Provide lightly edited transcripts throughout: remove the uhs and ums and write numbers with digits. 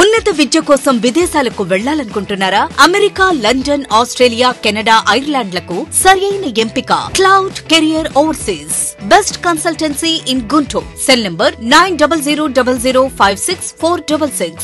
ఉన్నత విద్య కోసం విదేశాలకు వెళ్లాలనుకుంటున్నారా? అమెరికా, లండన్, ఆస్ట్రేలియా, కెనడా, ఐర్లాండ్లకు సరైన ఎంపిక cloud career overseas. Best consultancy in Guntur. Cell number 9000056466.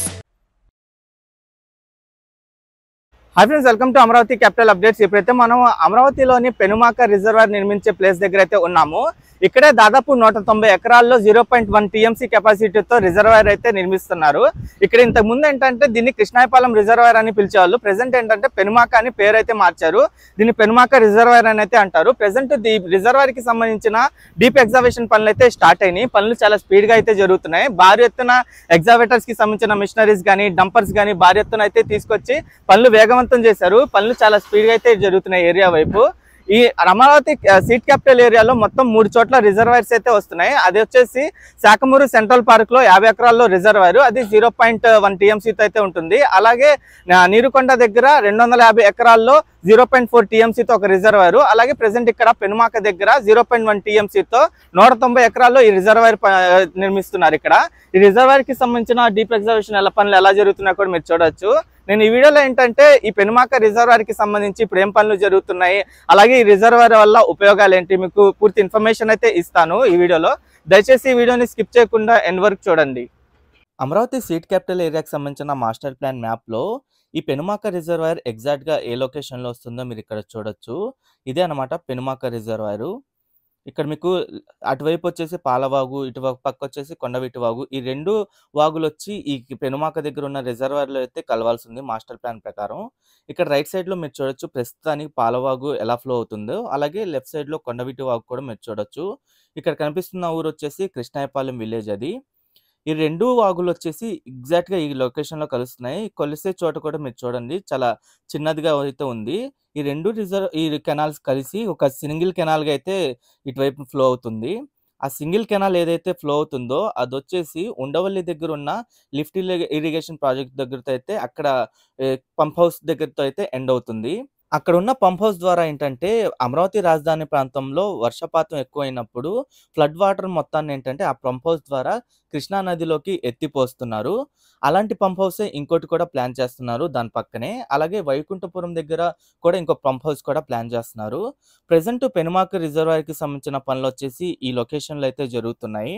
Hi friends, welcome to Amaravati capital updates. ఇప్పుడైతే మనం అమరావతిలోని పెనుమాక రిజర్వాయర్ నిర్మించే ప్లేస్ దగ్గర అయితే ఉన్నాము. ఇక్కడే దాదాపు 190 ఎకరాల్లో 0.1 టీఎంసీ కెపాసిటీతో రిజర్వాయర్ అయితే నిర్మిస్తున్నారు. ఇక్కడ ఇంతకు ముందు ఏంటంటే దీన్ని కృష్ణాయపాలెం రిజర్వాయర్ అని పిలిచేవాళ్ళు. ప్రెసెంట్ ఏంటంటే పెనుమాక అని పేరు అయితే మార్చారు. దీన్ని పెనుమాక రిజర్వాయర్ అని అయితే అంటారు. ప్రెసెంట్ ఈ రిజర్వాయర్ కి సంబంధించిన డీప్ ఎగ్జావేషన్ పనులు అయితే స్టార్ట్ అయినాయి. పనులు చాలా స్పీడ్ గా అయితే జరుగుతున్నాయి. భారీ ఎత్తున ఎగ్జావేటర్స్ కి సంబంధించిన మిషనరీస్ కానీ డంపర్స్ కానీ భారీ ఎత్తున అయితే తీసుకొచ్చి పనులు వేగవంతం చేశారు. పనులు చాలా స్పీడ్ గా అయితే జరుగుతున్నాయి ఏరియా వైపు. ఈ అమరావతి సీట్ క్యాపిటల్ ఏరియాలో మొత్తం 3 చోట్ల రిజర్వాయర్స్ అయితే వస్తున్నాయి. అది వచ్చేసి శాఖమూరు సెంట్రల్ పార్క్ లో 50 ఎకరాల్లో రిజర్వాయర్, అది 0.1 టీఎంసీతో అయితే ఉంటుంది. అలాగే నీరుకొండ దగ్గర 250 ఎకరాల్లో 0.4 టీఎంసీతో ఒక రిజర్వాయర్. అలాగే ప్రెసెంట్ ఇక్కడ పెనుమాక దగ్గర 0.1 టీఎంసీతో 190 ఎకరాల్లో ఈ రిజర్వాయర్ నిర్మిస్తున్నారు. ఇక్కడ ఈ రిజర్వాయర్ కి సంబంధించిన డీప్ ఎగ్జావేషన్ పనులు ఎలా జరుగుతున్నాయో కూడా మీరు చూడొచ్చు. నేను ఈ వీడియోలో ఏంటంటే ఈ పెనుమాక రిజర్వాయర్ కి సంబంధించి ఇప్పుడు ఏం పనులు జరుగుతున్నాయి, అలాగే ఈ రిజర్వాయర్ వల్ల ఉపయోగాలు ఏంటి, మీకు పూర్తి ఇన్ఫర్మేషన్ అయితే ఇస్తాను ఈ వీడియోలో. దయచేసి ఈ వీడియోని స్కిప్ చేయకుండా ఎండ్ వరకు చూడండి. అమరావతి సీట్ క్యాపిటల్ ఏరియాకి సంబంధించిన మాస్టర్ ప్లాన్ మ్యాప్ లో ఈ పెనుమాక రిజర్వాయర్ ఎగ్జాక్ట్ గా ఏ లొకేషన్ లో వస్తుందో మీరు ఇక్కడ చూడొచ్చు. ఇదే అన్నమాట పెనుమాక రిజర్వాయర్. ఇక్కడ మీకు అటువైపు వచ్చేసి పాలవాగు, ఇటు పక్క వచ్చేసి కొండవీటి వాగు. ఈ 2 వాగులు వచ్చి ఈ పెనుమాక దగ్గర ఉన్న రిజర్వాయర్లో అయితే కలవాల్సి ఉంది మాస్టర్ ప్లాన్ ప్రకారం. ఇక్కడ రైట్ సైడ్ లో మీరు చూడొచ్చు ప్రస్తుతానికి పాలవాగు ఎలా ఫ్లో అవుతుందో, అలాగే లెఫ్ట్ సైడ్ లో కొండవీటి వాగు కూడా మీరు చూడొచ్చు. ఇక్కడ కనిపిస్తున్న ఊరు వచ్చేసి కృష్ణాయపాలెం విలేజ్. అది ఈ 2 వాగులు వచ్చేసి ఎగ్జాక్ట్ గా ఈ లొకేషన్ లో కలుస్తున్నాయి. కొలిసే చోట కూడా మీరు చూడండి చాలా చిన్నదిగా అయితే ఉంది. ఈ 2 ఈ కెనాల్స్ కలిసి ఒక సింగిల్ కెనాల్ గా అయితే ఇటువైపు ఫ్లో అవుతుంది. ఆ సింగిల్ కెనాల్ ఏదైతే ఫ్లో అవుతుందో అది వచ్చేసి ఉండవల్లి దగ్గర ఉన్న లిఫ్ట్ ఇరిగేషన్ ప్రాజెక్ట్ దగ్గరతో అయితే అక్కడ పంప్ హౌస్ దగ్గరతో అయితే ఎండ్ అవుతుంది. అక్కడ ఉన్న పంప్ హౌస్ ద్వారా ఏంటంటే అమరావతి రాజధాని ప్రాంతంలో వర్షపాతం ఎక్కువైనప్పుడు ఫ్లడ్ వాటర్ మొత్తాన్ని ఏంటంటే ఆ పంప్ హౌస్ ద్వారా కృష్ణా నదిలోకి ఎత్తిపోస్తున్నారు. అలాంటి పంప్ హౌస్ ఇంకోటి కూడా ప్లాన్ చేస్తున్నారు దాని పక్కనే. అలాగే వైకుంఠపురం దగ్గర కూడా ఇంకో పంప్ హౌస్ కూడా ప్లాన్ చేస్తున్నారు. ప్రెసెంట్ పెనుమాక రిజర్వాయర్ కి సంబంధించిన పనులు వచ్చేసి ఈ లొకేషన్లో అయితే జరుగుతున్నాయి.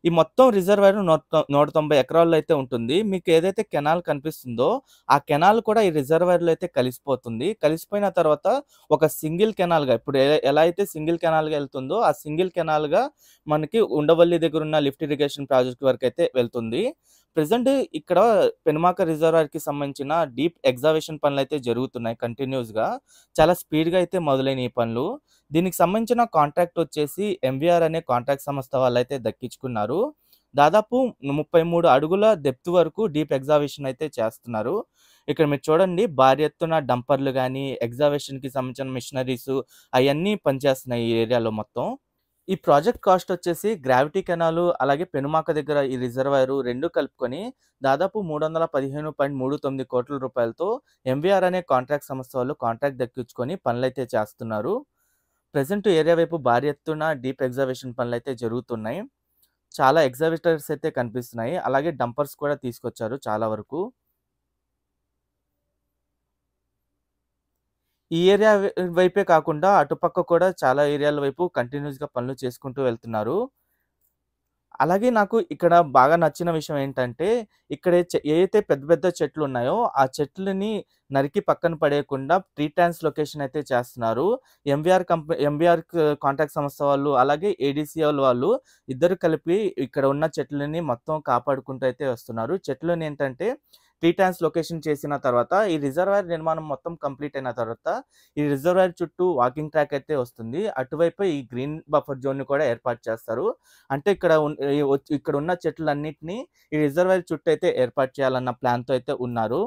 ఈ మొత్తం రిజర్వాయర్ 190 ఎకరాల్లో అయితే ఉంటుంది. మీకు ఏదైతే కెనాల్ కనిపిస్తుందో ఆ కెనాల్ కూడా ఈ రిజర్వాయర్లో అయితే కలిసిపోతుంది. కలిసిపోయిన తర్వాత ఒక సింగిల్ కెనాల్ గా ఇప్పుడు ఎలా అయితే సింగిల్ కెనాల్ గా వెళ్తుందో ఆ సింగిల్ కెనాల్ గా మనకి ఉండవల్లి దగ్గర ఉన్న లిఫ్ట్ ఇరిగేషన్ ప్రాజెక్ట్ వరకు అయితే వెళ్తుంది. ప్రెసెంట్ ఇక్కడ పెనుమాక రిజర్వాయర్ కి సంబంధించిన డీప్ ఎగ్జావేషన్ పనులు అయితే జరుగుతున్నాయి కంటిన్యూస్ గా. చాలా స్పీడ్ గా అయితే మొదలైన ఈ పనులు. దీనికి సంబంధించిన కాంట్రాక్ట్ వచ్చేసి ఎంవీఆర్ అనే కాంట్రాక్ట్ సంస్థ వాళ్ళు అయితే దక్కించుకున్నారు. దాదాపు 33 అడుగుల డెప్త్ వరకు డీప్ ఎగ్జావేషన్ అయితే చేస్తున్నారు. ఇక్కడ మీరు చూడండి భారీ ఎత్తున డంపర్లు కానీ ఎగ్జావేషన్ కి సంబంధించిన మిషనరీస్ అవన్నీ పనిచేస్తున్నాయి ఈ ఏరియాలో మొత్తం. ఈ ప్రాజెక్ట్ కాస్ట్ వచ్చేసి గ్రావిటీ కెనాల్ అలాగే పెనుమాక దగ్గర ఈ రిజర్వాయర్ 2 కలుపుకొని దాదాపు 315.39 కోట్ల రూపాయలతో ఎంవీఆర్ అనే కాంట్రాక్ట్ సంస్థ వాళ్ళు కాంట్రాక్ట్ దక్కించుకొని పనులు అయితే చేస్తున్నారు. ప్రెసెంట్ ఏరియా వైపు భారీ ఎత్తున డీప్ ఎగ్జావేషన్ పనులు అయితే జరుగుతున్నాయి. చాలా ఎగ్జావేటర్స్ అయితే కనిపిస్తున్నాయి. అలాగే డంపర్స్ కూడా తీసుకొచ్చారు చాలా వరకు. ఈ ఏరియా వైపే కాకుండా అటుపక్క కూడా చాలా ఏరియాల వైపు కంటిన్యూస్ గా పనులు చేసుకుంటూ వెళ్తున్నారు. అలాగే నాకు ఇక్కడ బాగా నచ్చిన విషయం ఏంటంటే ఇక్కడ ఏదైతే పెద్ద పెద్ద చెట్లు ఉన్నాయో ఆ చెట్లని నరికి పక్కన పడేయకుండా ట్రీ ట్రాన్స్ లొకేషన్ అయితే చేస్తున్నారు. ఎంవీఆర్ కాంట్రాక్ట్ సంస్థ వాళ్ళు అలాగే ఏడీసీఎల్ వాళ్ళు ఇద్దరు కలిపి ఇక్కడ ఉన్న చెట్లని మొత్తం కాపాడుకుంటూ అయితే వస్తున్నారు. చెట్లని ఏంటంటే ట్రీ ట్రాన్స్ లొకేషన్ చేసిన తర్వాత ఈ రిజర్వాయర్ నిర్మాణం మొత్తం కంప్లీట్ అయిన తర్వాత ఈ రిజర్వాయర్ చుట్టూ వాకింగ్ ట్రాక్ అయితే వస్తుంది. అటువైపు ఈ గ్రీన్ బఫర్ జోన్ ని కూడా ఏర్పాటు చేస్తారు. అంటే ఇక్కడ ఉన్న చెట్లన్నిటిని ఈ రిజర్వాయర్ చుట్టూ అయితే ఏర్పాటు చేయాలన్న ప్లాన్ తో అయితే ఉన్నారు.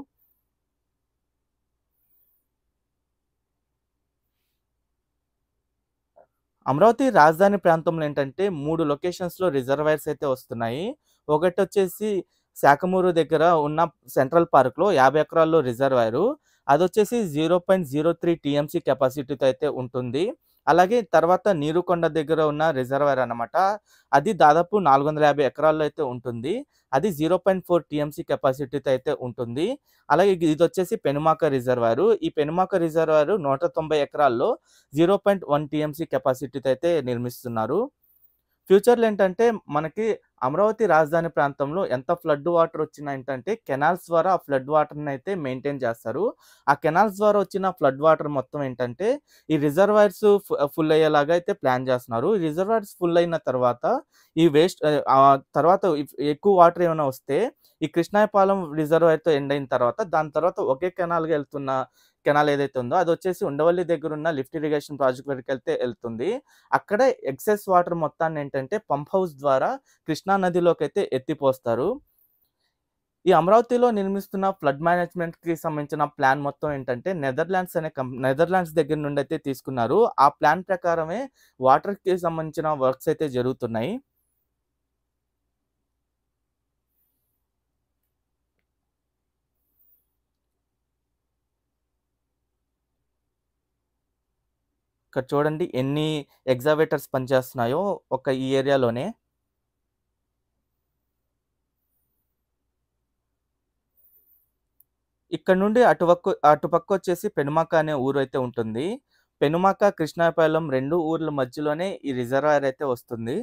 అమరావతి రాజధాని ప్రాంతంలో ఏంటంటే 3 లొకేషన్స్ లో రిజర్వాయర్స్ అయితే వస్తున్నాయి. ఒకటి వచ్చేసి శాఖమూరు దగ్గర ఉన్న సెంట్రల్ పార్క్ లో 50 ఎకరాల్లో రిజర్వాయర్, అది వచ్చేసి 0.03 టీఎంసీ కెపాసిటీతో అయితే ఉంటుంది. అలాగే తర్వాత నీరుకొండ దగ్గర ఉన్న రిజర్వాయర్ అన్నమాట. అది దాదాపు 450 ఎకరాల్లో అయితే ఉంటుంది. అది 0.4 టీఎంసీ కెపాసిటీతో అయితే ఉంటుంది. అలాగే ఇదొచ్చేసి పెనుమాక రిజర్వాయరు. ఈ పెనుమాక రిజర్వాయరు 190 ఎకరాల్లో 0.1 టీఎంసీ కెపాసిటీతో అయితే నిర్మిస్తున్నారు. ఫ్యూచర్‌లో ఏంటంటే మనకి అమరావతి రాజధాని ప్రాంతంలో ఎంత ఫ్లడ్ వాటర్ వచ్చినా ఏంటంటే కెనాల్స్ ద్వారా ఆ ఫ్లడ్ వాటర్‌ని అయితే మెయింటైన్ చేస్తారు. ఆ కెనాల్స్ ద్వారా వచ్చిన ఫ్లడ్ వాటర్ మొత్తం ఏంటంటే ఈ రిజర్వాయర్స్ ఫుల్ అయ్యేలాగా అయితే ప్లాన్ చేస్తున్నారు. ఈ రిజర్వాయర్స్ ఫుల్ అయిన తర్వాత ఈ తర్వాత ఎక్కువ వాటర్ ఏమైనా వస్తే ఈ కృష్ణాయపాలెం రిజర్వాయర్‌తో ఎండ్ అయిన తర్వాత దాని తర్వాత ఒకే కెనాల్‌గా ఎళ్తున్న కెనాల్ ఏదైతే ఉందో అదొచ్చేసి ఉండవల్లి దగ్గరున్న లిఫ్ట్ ఇరిగేషన్ ప్రాజెక్ట్ వరకెళ్తే ఎళ్తుంది. అక్కడే ఎక్సెస్ వాటర్ మొత్తాన్ని ఏంటంటే పంప్ హౌస్ ద్వారా కృష్ణా నదిలోకైతే ఎత్తిపోస్తారు. ఈ అమరావతిలో నిర్మిస్తున్న ఫ్లడ్ మేనేజ్మెంట్‌కి సంబంధించిన ప్లాన్ మొత్తం ఏంటంటే నెదర్లాండ్స్ దగ్గర నుండి అయితే తీసుకున్నారు. ఆ ప్లాన్ ప్రకారమే వాటర్‌కి సంబంధించిన వర్క్స్ అయితే జరుగుతున్నాయి. ఇక్కడ చూడండి ఎన్ని ఎగ్జావేటర్స్ పనిచేస్తున్నాయో ఈ ఏరియాలోనే. ఇక్కడ నుండి అటుపక్కొచ్చేసి పెనుమాక అనే ఊరైతే ఉంటుంది. పెనుమాక, కృష్ణాయపాలెం 2 ఊర్ల మధ్యలోనే ఈ రిజర్వాయర్ అయితే వస్తుంది.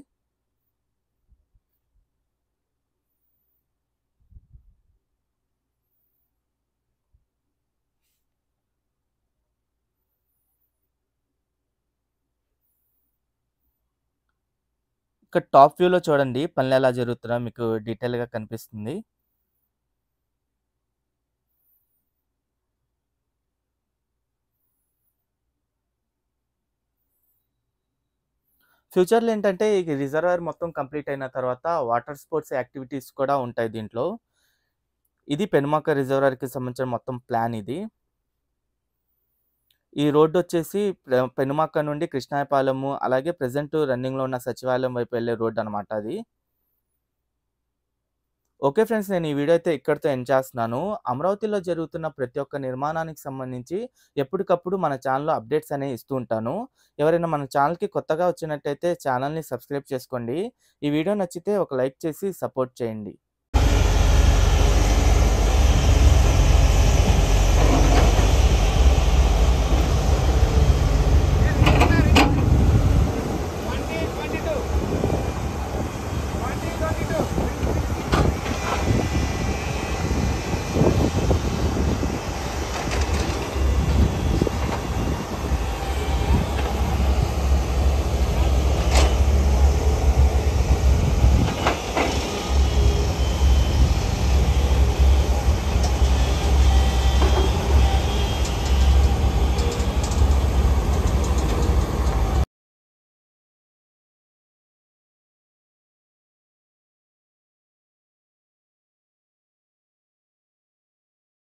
ఇక్కడ టాప్ వ్యూలో చూడండి పనులెలా జరుగుతున్నాయో మీకు డీటెయిల్‌గా కనిపిస్తుంది. ఫ్యూచర్‌లో ఏంటంటే ఈ రిజర్వాయర్ మొత్తం కంప్లీట్ అయిన తర్వాత వాటర్ స్పోర్ట్స్ యాక్టివిటీస్ కూడా ఉంటాయి దీంట్లో. ఇది పెనుమాక రిజర్వాయర్‌కి సంబంధించిన మొత్తం ప్లాన్ ఇది. ఈ రోడ్డొచ్చేసి పెనుమాక నుండి కృష్ణాయపాలెము అలాగే ప్రెజెంట్ రన్నింగ్‌లో ఉన్న సచివాలయం వైపు వెళ్ళే రోడ్డనమాట అది. Okay friends. నేను ఈ వీడియో అయితే ఇక్కడితో ఎండ్ చేస్తున్నాను. అమరావతిలో జరుగుతున్న ప్రతి ఒక్క నిర్మాణానికి సంబంధించి ఎప్పటికప్పుడు మన ఛానెల్‌లో అప్డేట్స్ అనేవి ఇస్తూ ఉంటాను. ఎవరైనా మన ఛానెల్‌కి కొత్తగా వచ్చినట్టయితే ఛానెల్‌ని సబ్స్క్రైబ్ చేసుకోండి. ఈ వీడియో నచ్చితే ఒక లైక్ చేసి సపోర్ట్ చేయండి.